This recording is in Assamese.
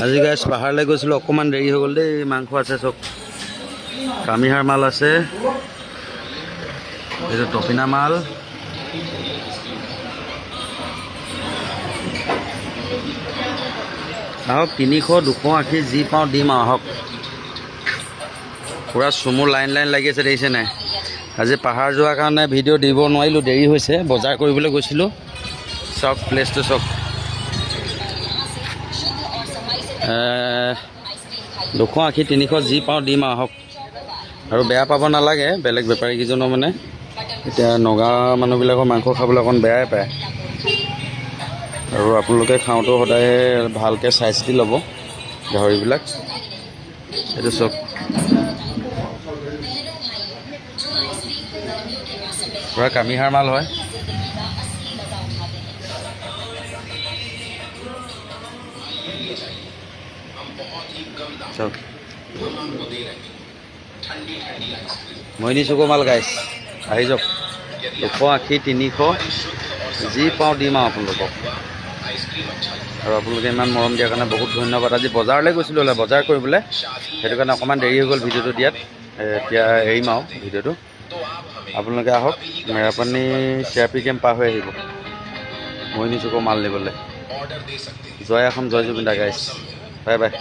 আজি গাইছ পাহাৰলৈ গৈছিলোঁ, অকণমান দেৰি হৈ গ'ল দেই। মাংস আছে, চব কামিহাৰ মাল আছে, এইটো টপিনা মাল, আহক 300 280 যি পাওঁ দিম আৰু আহক। পূৰা চুমু লাইন লাইন লাগি আছে, দেখিছে নাই? আজি পাহাৰ যোৱাৰ কাৰণে ভিডিঅ' দিব নোৱাৰিলোঁ, দেৰি হৈছে। বজাৰ কৰিবলৈ গৈছিলোঁ। চাওক প্লেচটো চাওক, 280 300 যি পাওঁ দিম আৰু আহক। আৰু বেয়া পাব নালাগে, বেলেগ বেপাৰীকেইজনৰ মানে এতিয়া নগা মানুহবিলাকৰ মাংস খাবলৈ অকণ বেয়াই পায়। আৰু আপোনালোকে খাওঁতেও সদায় ভালকৈ চাই চিতি ল'ব গাহৰিবিলাক। এইটো চব পূৰা কামিহাৰ মাল হয়। চব মইনি চুকো মাল গাইছ, আহি যাওক। 280 300 যি পাওঁ দিম আৰু আপোনালোকক। আৰু আপোনালোকে ইমান মৰম দিয়াৰ কাৰণে বহুত ধন্যবাদ। আজি বজাৰলৈ গৈছিলোঁ, বজাৰ কৰিবলৈ, সেইটো কাৰণে অকণমান দেৰি হৈ গ'ল ভিডিঅ'টো দিয়াত। এতিয়া এৰিম আৰু ভিডিঅ'টো। আপোনালোকে আহক, মেৰাপানী চিআৰপি কেম্প পাৰ হৈ আহিব মইনি চুকো মাল নিবলৈ। জয় অসম, জয় জুবিন দা গাইছ, বাই বাই।